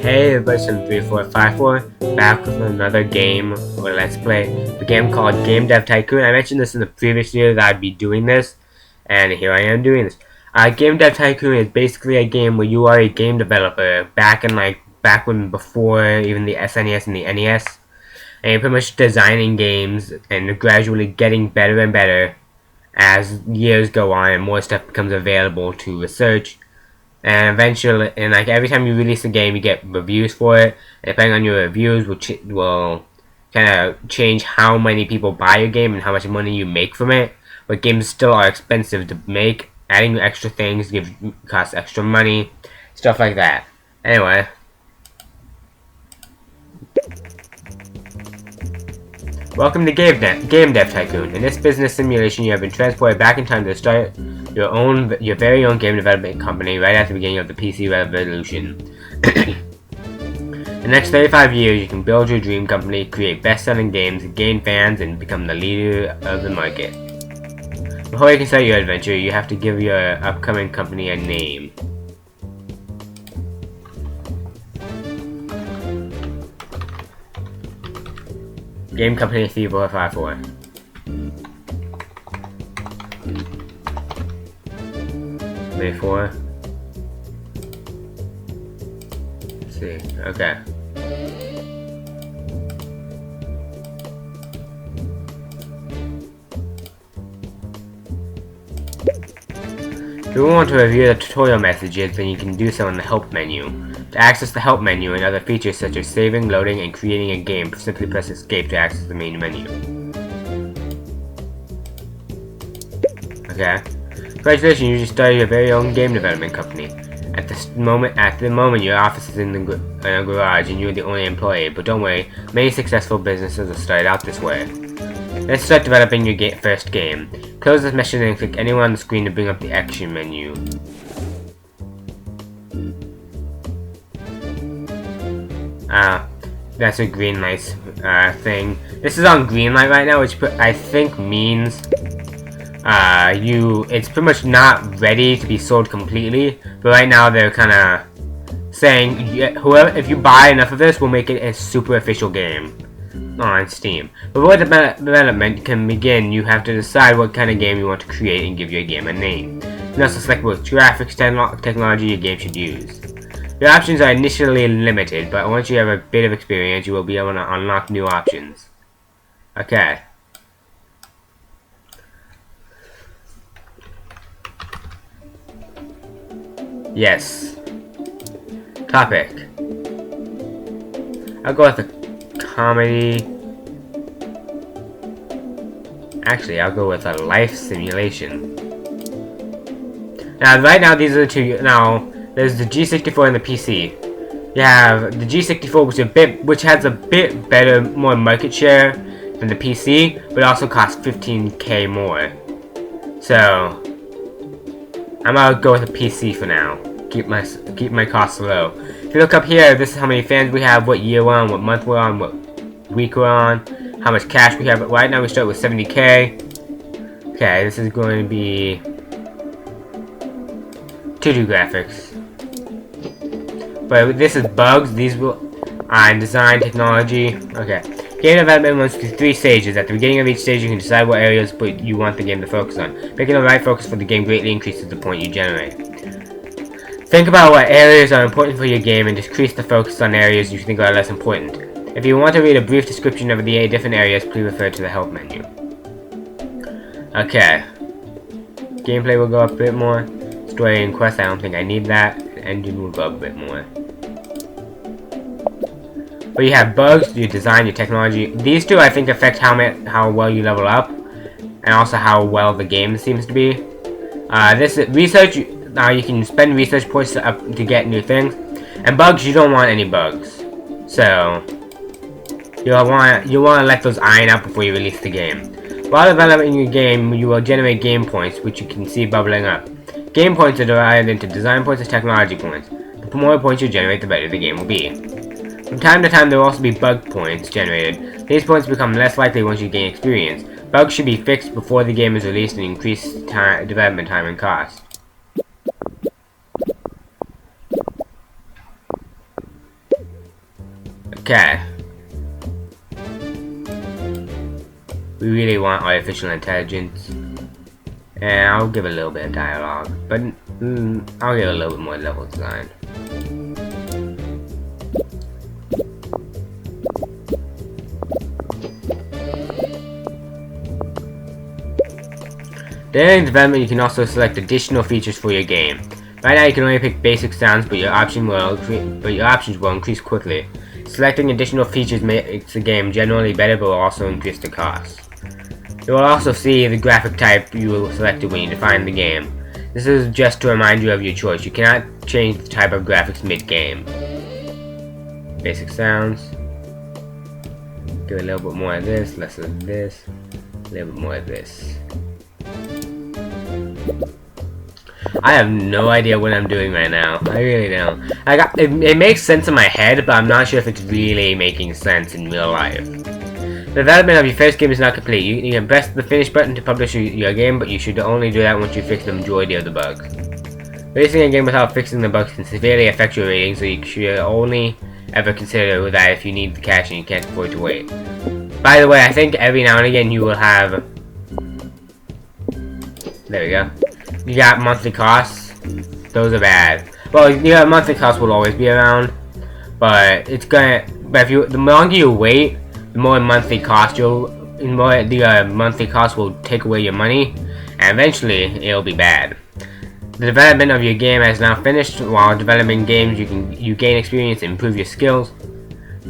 Hey everybody, some 3454 back with another game or let's play the game called Game Dev Tycoon. I mentioned this in the previous video that I'd be doing this, and here I am doing this. Game Dev Tycoon is basically a game where you are a game developer back when before even the SNES and the NES, and you're pretty much designing games and gradually getting better and better as years go on and more stuff becomes available to research. And eventually, every time you release a game, you get reviews for it. And depending on your reviews, will kind of change how many people buy your game and how much money you make from it. But games still are expensive to make. Adding extra things costs extra money, stuff like that. Anyway, welcome to Game Dev Tycoon. In this business simulation, you have been transported back in time to start your very own game development company right at the beginning of the PC revolution. In the next 35 years, you can build your dream company, create best-selling games, gain fans, and become the leader of the market. Before you can start your adventure, you have to give your upcoming company a name. Game Company 3454. Before. Let's see. Okay. If you want to review the tutorial messages, then you can do so in the help menu. To access the help menu and other features such as saving, loading, and creating a game, simply press escape to access the main menu. Okay. Congratulations, you just started your very own game development company. At the moment, your office is in a garage and you're the only employee. But don't worry, many successful businesses have started out this way. Let's start developing your first game. Close this message and click anywhere on the screen to bring up the action menu. That's a green light thing. This is on green light right now, which I think means it's pretty much not ready to be sold completely, but right now they're kind of saying, if you buy enough of this, we'll make it a super official game on Steam. Before the development can begin, you have to decide what kind of game you want to create and give your game a name. You can also select what graphics technology your game should use. Your options are initially limited, but once you have a bit of experience, you will be able to unlock new options. Okay. Yes. Topic. I'll go with a comedy. Actually, I'll go with a life simulation. Now, right now, these are the two. Now, there's the G64 and the PC. You have the G64, which has a bit better, more market share than the PC, but also costs 15k more. So, I'm gonna go with a PC for now. Keep my costs low. If you look up here, this is how many fans we have, what year we're on, what month we're on, what week we're on, how much cash we have. Right now we start with 70k. Okay, this is going to be 2D graphics. But this is bugs. These will design technology. Okay. Game development runs through 3 stages. At the beginning of each stage, you can decide what areas you want the game to focus on. Picking the right focus for the game greatly increases the point you generate. Think about what areas are important for your game and decrease the focus on areas you think are less important. If you want to read a brief description of the 8 different areas, please refer to the help menu. Okay. Gameplay will go up a bit more. Story and quest, I don't think I need that. Engine will go up a bit more. But you have bugs, your design, your technology. These two I think affect how well you level up, and also how well the game seems to be. This research. Now you can spend research points to get new things, and bugs, you don't want any bugs. So you'll want to let those iron out before you release the game. While developing your game, you will generate game points, which you can see bubbling up. Game points are divided into design points and technology points. The more points you generate, the better the game will be. From time to time, there will also be bug points generated. These points become less likely once you gain experience. Bugs should be fixed before the game is released and increase development time and cost. Okay. We really want artificial intelligence. And I'll give it a little bit of dialogue, but I'll give it a little bit more level design. During development, you can also select additional features for your game. Right now, you can only pick basic sounds, but your options will increase quickly. Selecting additional features makes the game generally better, but will also increase the cost. You will also see the graphic type you selected when you define the game. This is just to remind you of your choice. You cannot change the type of graphics mid-game. Basic sounds. Give a little bit more of this, less of this, a little bit more of this. I have no idea what I'm doing right now. I really don't. It makes sense in my head, but I'm not sure if it's really making sense in real life. The development of your first game is not complete. You can press the finish button to publish your game, but you should only do that once you fix the majority of the bugs. Releasing a game without fixing the bugs can severely affect your rating, so you should only ever consider that if you need the cash and you can't afford to wait. By the way, I think every now and again you will have... There we go. You got monthly costs. Those are bad. Well, yeah, monthly costs will always be around, but it's gonna. But the longer you wait, the more monthly cost monthly cost will take away your money, and eventually it'll be bad. The development of your game has now finished. While developing games, you gain experience and improve your skills.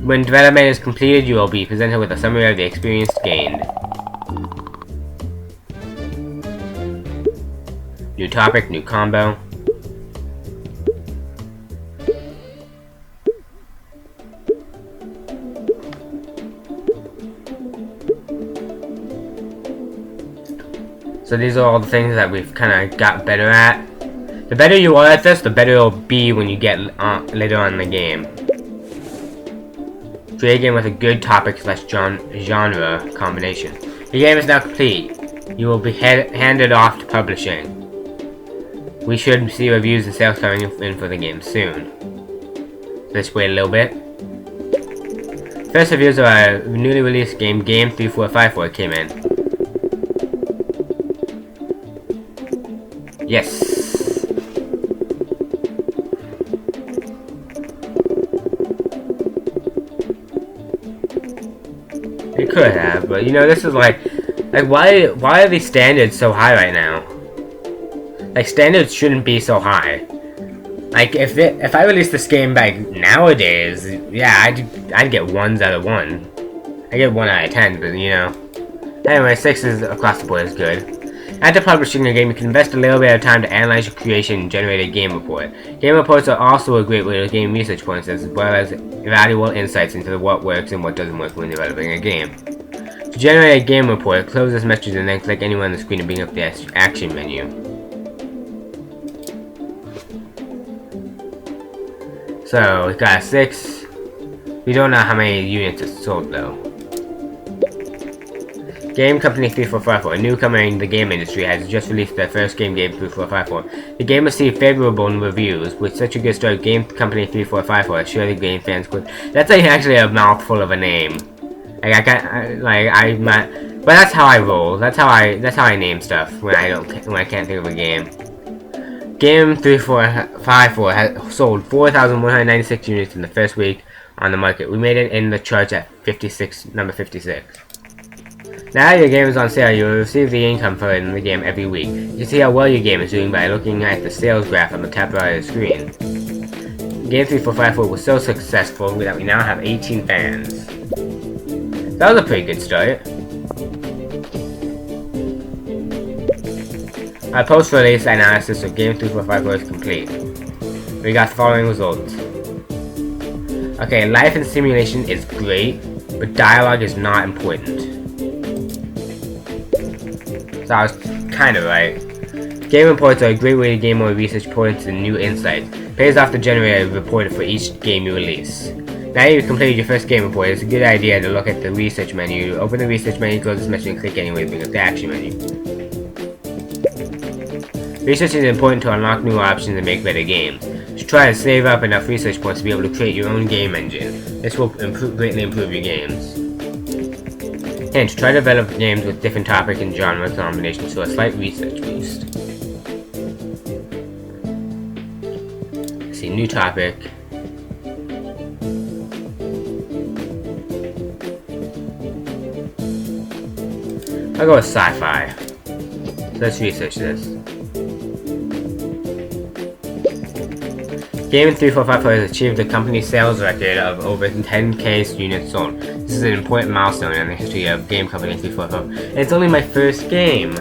When development is completed, you will be presented with a summary of the experience gained. New topic, new combo. So these are all the things that we've kind of got better at. The better you are at this, the better it'll be when you get later on in the game. Create a game with a good topic / genre combination. Your game is now complete. You will be handed off to publishing. We should see reviews and sales coming in for the game soon. Let's wait a little bit. First reviews of our newly released game, Game 3454, came in. Yes. It could have, but you know, this is like why are these standards so high right now? Like, standards shouldn't be so high. Like, if I released this game back nowadays, yeah, I'd get 1s out of 1. I get 1 out of 10, but you know. Anyway, 6s across the board is good. After publishing a game, you can invest a little bit of time to analyze your creation and generate a game report. Game reports are also a great way to gain research points, as well as valuable insights into what works and what doesn't work when developing a game. To generate a game report, close this message and then click anywhere on the screen to bring up the action menu. So, we got a 6. We don't know how many units it sold though. Game Company 3454, a newcomer in the game industry, has just released their first game, Game 3454. The game received favorable reviews. With such a good start, Game Company 3454 is sure the game fans could. That's like actually a mouthful of a name. Like but that's how I roll. That's how I name stuff when I can't think of a game. Game 3454 has sold 4,196 units in the first week on the market. We made it in the charts at number 56. Now your game is on sale, you will receive the income for the game every week. You can see how well your game is doing by looking at the sales graph on the top right of the screen. Game 3454 was so successful that we now have 18 fans. That was a pretty good start. Our post-release analysis of Game 3454 is complete. We got the following results. Okay, life and simulation is great, but dialogue is not important. So I was kind of right. Game reports are a great way to gain more research points and new insights. It pays off to generate a report for each game you release. Now you've completed your first game report, it's a good idea to look at the research menu. Open the research menu, close this menu, and click anywhere to bring up the action menu. Research is important to unlock new options and make better games. try to save up enough research points to be able to create your own game engine. This will greatly improve your games. Hint, try to develop games with different topic and genre combinations for a slight research boost. Let's see, new topic. I'll go with sci-fi. So let's research this. Game 345 has achieved the company's sales record of over 10k units sold. This is an important milestone in the history of Game Company 345. And it's only my first game!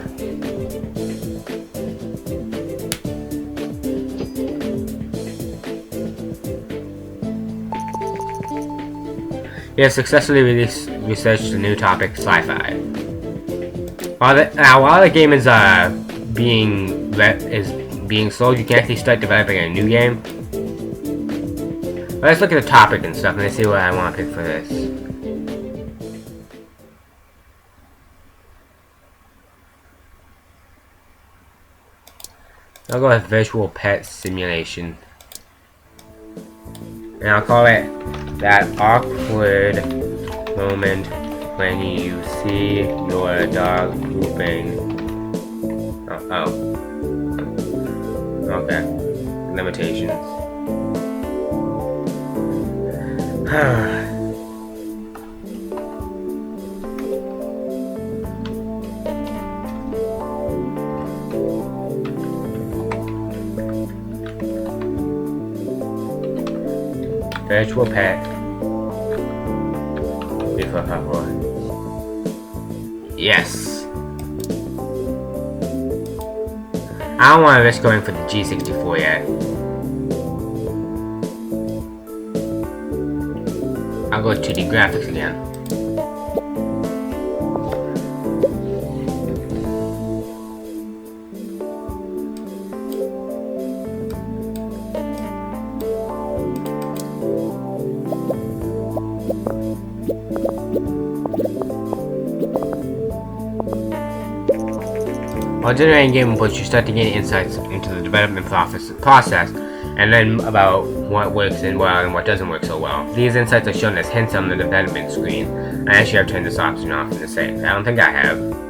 We have successfully researched the new topic, sci-fi. While the game is being sold, you can actually start developing a new game. Let's look at the topic and stuff and let's see what I want to pick for this. I'll go with Virtual Pet Simulation. And I'll call it that awkward moment when you see your dog pooping. Okay. Limitations. Virtual pet. Yes. I don't want to risk going for the G64 yet. I'll go 2D graphics again. While generating game inputs, you start to gain insights into the development process, and then about what works well and what doesn't work so well. These insights are shown as hints on the development screen. I actually have turned this option off in the save. I don't think I have.